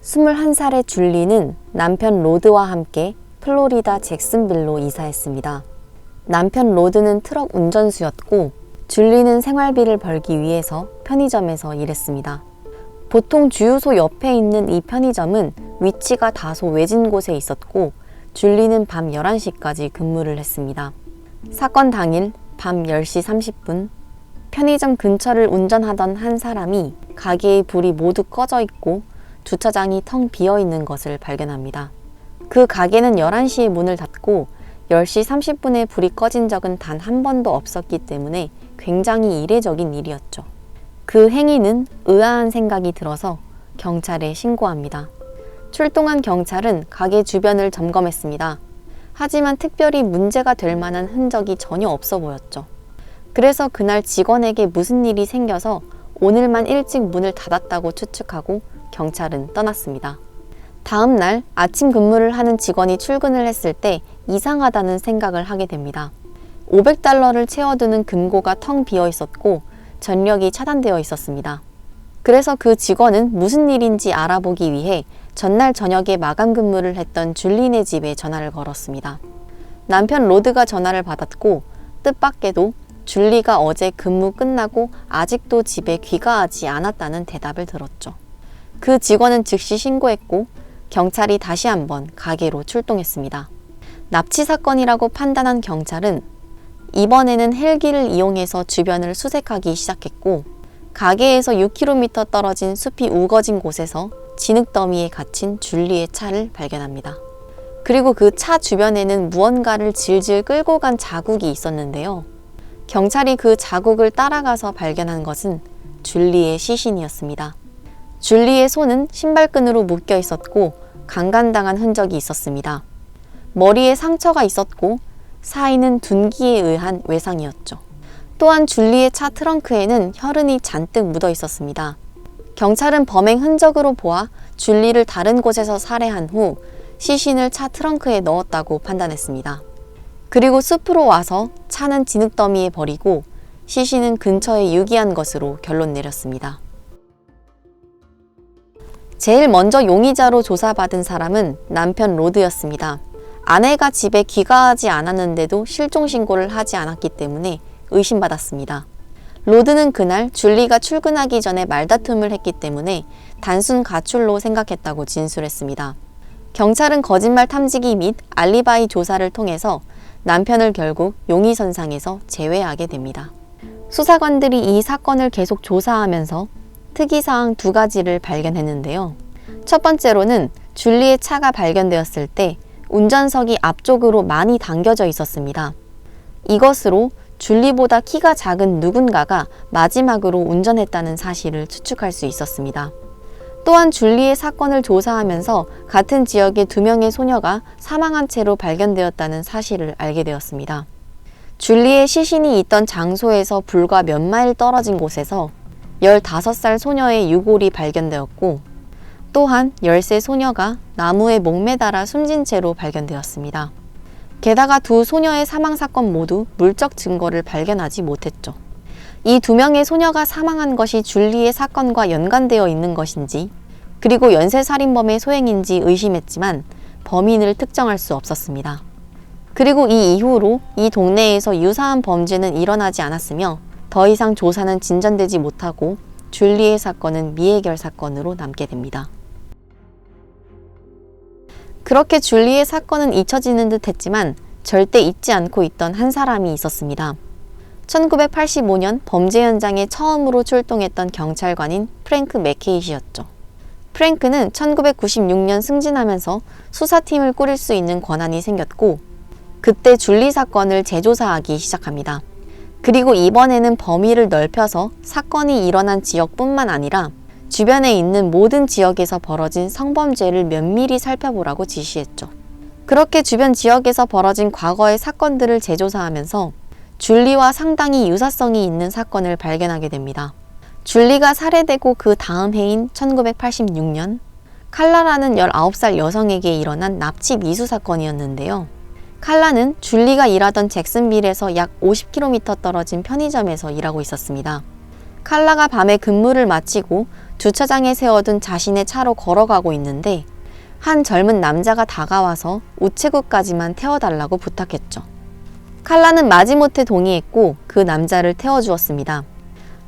21살의 줄리는 남편 로드와 함께 플로리다 잭슨빌로 이사했습니다. 남편 로드는 트럭 운전수였고 줄리는 생활비를 벌기 위해서 편의점에서 일했습니다. 보통 주유소 옆에 있는 이 편의점은 위치가 다소 외진 곳에 있었고 줄리는 밤 11시까지 근무를 했습니다. 사건 당일 밤 10시 30분 편의점 근처를 운전하던 한 사람이 가게의 불이 모두 꺼져 있고 주차장이 텅 비어 있는 것을 발견합니다. 그 가게는 11시에 문을 닫고 10시 30분에 불이 꺼진 적은 단 한 번도 없었기 때문에 굉장히 이례적인 일이었죠. 그 행위는 의아한 생각이 들어서 경찰에 신고합니다. 출동한 경찰은 가게 주변을 점검했습니다. 하지만 특별히 문제가 될 만한 흔적이 전혀 없어 보였죠. 그래서 그날 직원에게 무슨 일이 생겨서 오늘만 일찍 문을 닫았다고 추측하고 경찰은 떠났습니다. 다음 날 아침 근무를 하는 직원이 출근을 했을 때 이상하다는 생각을 하게 됩니다. $500를 채워두는 금고가 텅 비어 있었고 전력이 차단되어 있었습니다. 그래서 그 직원은 무슨 일인지 알아보기 위해 전날 저녁에 마감 근무를 했던 줄리네 집에 전화를 걸었습니다. 남편 로드가 전화를 받았고 뜻밖에도 줄리가 어제 근무 끝나고 아직도 집에 귀가하지 않았다는 대답을 들었죠. 그 직원은 즉시 신고했고 경찰이 다시 한번 가게로 출동했습니다. 납치 사건이라고 판단한 경찰은 이번에는 헬기를 이용해서 주변을 수색하기 시작했고 가게에서 6km 떨어진 숲이 우거진 곳에서 진흙더미에 갇힌 줄리의 차를 발견합니다. 그리고 그 차 주변에는 무언가를 질질 끌고 간 자국이 있었는데요. 경찰이 그 자국을 따라가서 발견한 것은 줄리의 시신이었습니다. 줄리의 손은 신발끈으로 묶여 있었고 강간당한 흔적이 있었습니다. 머리에 상처가 있었고 사인은 둔기에 의한 외상이었죠. 또한 줄리의 차 트렁크에는 혈흔이 잔뜩 묻어 있었습니다. 경찰은 범행 흔적으로 보아 줄리를 다른 곳에서 살해한 후 시신을 차 트렁크에 넣었다고 판단했습니다. 그리고 숲으로 와서 차는 진흙더미에 버리고 시신은 근처에 유기한 것으로 결론 내렸습니다. 제일 먼저 용의자로 조사받은 사람은 남편 로드였습니다. 아내가 집에 귀가하지 않았는데도 실종 신고를 하지 않았기 때문에 의심받았습니다. 로드는 그날 줄리가 출근하기 전에 말다툼을 했기 때문에 단순 가출로 생각했다고 진술했습니다. 경찰은 거짓말 탐지기 및 알리바이 조사를 통해서 남편을 결국 용의선상에서 제외하게 됩니다. 수사관들이 이 사건을 계속 조사하면서 특이사항 2가지를 발견했는데요. 첫 번째로는 줄리의 차가 발견되었을 때 운전석이 앞쪽으로 많이 당겨져 있었습니다. 이것으로 줄리보다 키가 작은 누군가가 마지막으로 운전했다는 사실을 추측할 수 있었습니다. 또한 줄리의 사건을 조사하면서 같은 지역의 2명의 소녀가 사망한 채로 발견되었다는 사실을 알게 되었습니다. 줄리의 시신이 있던 장소에서 불과 몇 마일 떨어진 곳에서 15살 소녀의 유골이 발견되었고 또한 10세 소녀가 나무에 목매달아 숨진 채로 발견되었습니다. 게다가 2 소녀의 사망 사건 모두 물적 증거를 발견하지 못했죠. 이 2명의 소녀가 사망한 것이 줄리의 사건과 연관되어 있는 것인지 그리고 연쇄살인범의 소행인지 의심했지만 범인을 특정할 수 없었습니다. 그리고 이 이후로 이 동네에서 유사한 범죄는 일어나지 않았으며 더 이상 조사는 진전되지 못하고 줄리의 사건은 미해결 사건으로 남게 됩니다. 그렇게 줄리의 사건은 잊혀지는 듯 했지만 절대 잊지 않고 있던 한 사람이 있었습니다. 1985년 범죄 현장에 처음으로 출동했던 경찰관인 프랭크 맥케이시였죠. 프랭크는 1996년 승진하면서 수사팀을 꾸릴 수 있는 권한이 생겼고 그때 줄리 사건을 재조사하기 시작합니다. 그리고 이번에는 범위를 넓혀서 사건이 일어난 지역뿐만 아니라 주변에 있는 모든 지역에서 벌어진 성범죄를 면밀히 살펴보라고 지시했죠. 그렇게 주변 지역에서 벌어진 과거의 사건들을 재조사하면서 줄리와 상당히 유사성이 있는 사건을 발견하게 됩니다. 줄리가 살해되고 그 다음 해인 1986년 칼라라는 19살 여성에게 일어난 납치 미수 사건이었는데요. 칼라는 줄리가 일하던 잭슨빌에서 약 50km 떨어진 편의점에서 일하고 있었습니다. 칼라가 밤에 근무를 마치고 주차장에 세워둔 자신의 차로 걸어가고 있는데 한 젊은 남자가 다가와서 우체국까지만 태워달라고 부탁했죠. 칼라는 마지못해 동의했고 그 남자를 태워주었습니다.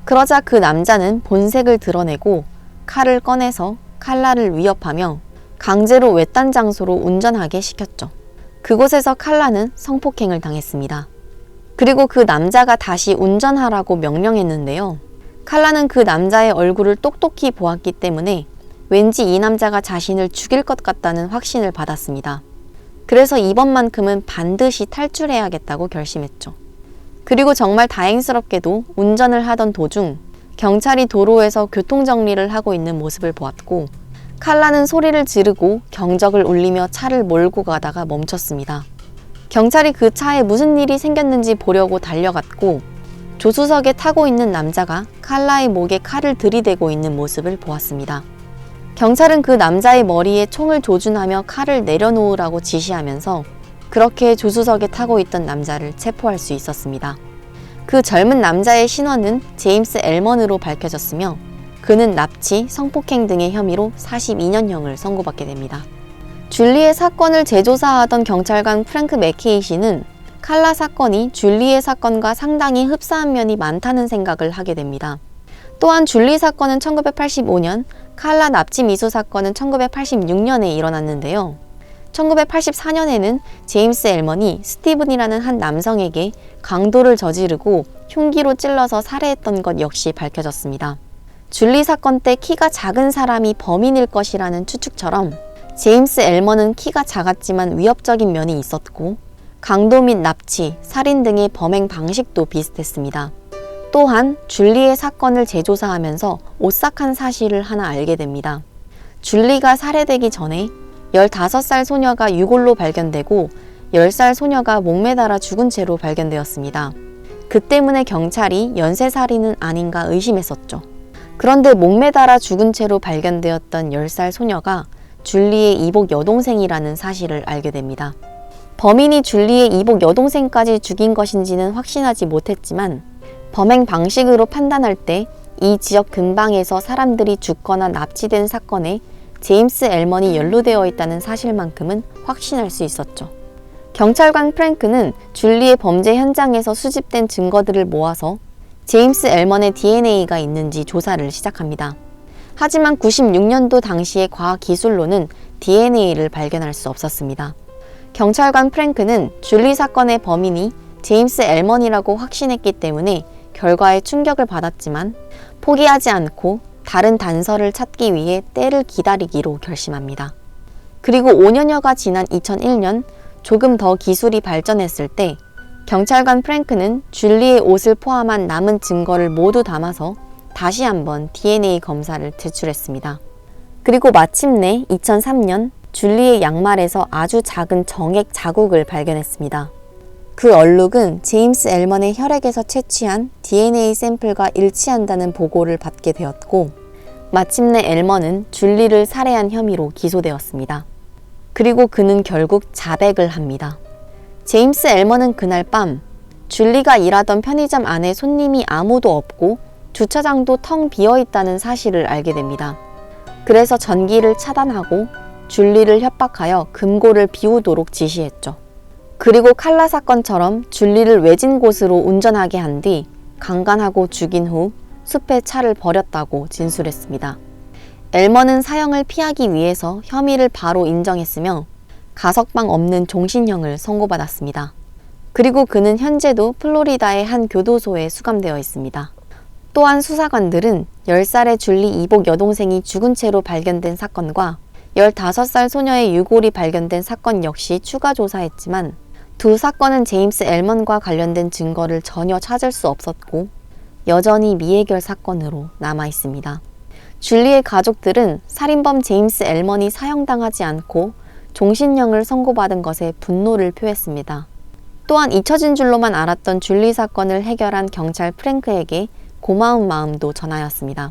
그러자 그 남자는 본색을 드러내고 칼을 꺼내서 칼라를 위협하며 강제로 외딴 장소로 운전하게 시켰죠. 그곳에서 칼라는 성폭행을 당했습니다. 그리고 그 남자가 다시 운전하라고 명령했는데요. 칼라는 그 남자의 얼굴을 똑똑히 보았기 때문에 왠지 이 남자가 자신을 죽일 것 같다는 확신을 받았습니다. 그래서 이번만큼은 반드시 탈출해야겠다고 결심했죠. 그리고 정말 다행스럽게도 운전을 하던 도중 경찰이 도로에서 교통정리를 하고 있는 모습을 보았고 칼라는 소리를 지르고 경적을 울리며 차를 몰고 가다가 멈췄습니다. 경찰이 그 차에 무슨 일이 생겼는지 보려고 달려갔고 조수석에 타고 있는 남자가 칼라의 목에 칼을 들이대고 있는 모습을 보았습니다. 경찰은 그 남자의 머리에 총을 조준하며 칼을 내려놓으라고 지시하면서 그렇게 조수석에 타고 있던 남자를 체포할 수 있었습니다. 그 젊은 남자의 신원은 제임스 엘먼으로 밝혀졌으며 그는 납치, 성폭행 등의 혐의로 42년형을 선고받게 됩니다. 줄리의 사건을 재조사하던 경찰관 프랭크 맥케이시는 칼라 사건이 줄리의 사건과 상당히 흡사한 면이 많다는 생각을 하게 됩니다. 또한 줄리 사건은 1985년, 칼라 납치 미수 사건은 1986년에 일어났는데요. 1984년에는 제임스 엘먼이 스티븐이라는 한 남성에게 강도를 저지르고 흉기로 찔러서 살해했던 것 역시 밝혀졌습니다. 줄리 사건 때 키가 작은 사람이 범인일 것이라는 추측처럼 제임스 엘먼은 키가 작았지만 위협적인 면이 있었고 강도 및 납치, 살인 등의 범행 방식도 비슷했습니다. 또한 줄리의 사건을 재조사하면서 오싹한 사실을 하나 알게 됩니다. 줄리가 살해되기 전에 15살 소녀가 유골로 발견되고 10살 소녀가 목매달아 죽은 채로 발견되었습니다. 그 때문에 경찰이 연쇄살인은 아닌가 의심했었죠. 그런데 목매달아 죽은 채로 발견되었던 10살 소녀가 줄리의 이복 여동생이라는 사실을 알게 됩니다. 범인이 줄리의 이복 여동생까지 죽인 것인지는 확신하지 못했지만 범행 방식으로 판단할 때 이 지역 근방에서 사람들이 죽거나 납치된 사건에 제임스 엘먼이 연루되어 있다는 사실만큼은 확신할 수 있었죠. 경찰관 프랭크는 줄리의 범죄 현장에서 수집된 증거들을 모아서 제임스 엘먼의 DNA가 있는지 조사를 시작합니다. 하지만 96년도 당시의 과학기술로는 DNA를 발견할 수 없었습니다. 경찰관 프랭크는 줄리 사건의 범인이 제임스 엘먼이라고 확신했기 때문에 결과에 충격을 받았지만 포기하지 않고 다른 단서를 찾기 위해 때를 기다리기로 결심합니다. 그리고 5년여가 지난 2001년 조금 더 기술이 발전했을 때 경찰관 프랭크는 줄리의 옷을 포함한 남은 증거를 모두 담아서 다시 한번 DNA 검사를 제출했습니다. 그리고 마침내 2003년 줄리의 양말에서 아주 작은 정액 자국을 발견했습니다. 그 얼룩은 제임스 엘먼의 혈액에서 채취한 DNA 샘플과 일치한다는 보고를 받게 되었고 마침내 엘먼은 줄리를 살해한 혐의로 기소되었습니다. 그리고 그는 결국 자백을 합니다. 제임스 엘먼은 그날 밤 줄리가 일하던 편의점 안에 손님이 아무도 없고 주차장도 텅 비어 있다는 사실을 알게 됩니다. 그래서 전기를 차단하고 줄리를 협박하여 금고를 비우도록 지시했죠. 그리고 칼라 사건처럼 줄리를 외진 곳으로 운전하게 한 뒤 강간하고 죽인 후 숲에 차를 버렸다고 진술했습니다. 엘먼은 사형을 피하기 위해서 혐의를 바로 인정했으며 가석방 없는 종신형을 선고받았습니다. 그리고 그는 현재도 플로리다의 한 교도소에 수감되어 있습니다. 또한 수사관들은 10살의 줄리 이복 여동생이 죽은 채로 발견된 사건과 15살 소녀의 유골이 발견된 사건 역시 추가 조사했지만 두 사건은 제임스 엘먼과 관련된 증거를 전혀 찾을 수 없었고 여전히 미해결 사건으로 남아 있습니다. 줄리의 가족들은 살인범 제임스 엘먼이 사형당하지 않고 종신형을 선고받은 것에 분노를 표했습니다. 또한 잊혀진 줄로만 알았던 줄리 사건을 해결한 경찰 프랭크에게 고마운 마음도 전하였습니다.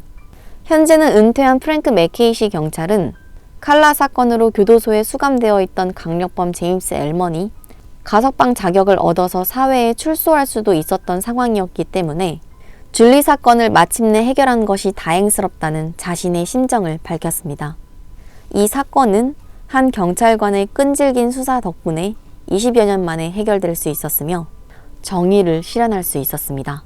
현재는 은퇴한 프랭크 맥케이시 경찰은 칼라 사건으로 교도소에 수감되어 있던 강력범 제임스 엘먼이 가석방 자격을 얻어서 사회에 출소할 수도 있었던 상황이었기 때문에 줄리 사건을 마침내 해결한 것이 다행스럽다는 자신의 심정을 밝혔습니다. 이 사건은 한 경찰관의 끈질긴 수사 덕분에 20여 년 만에 해결될 수 있었으며 정의를 실현할 수 있었습니다.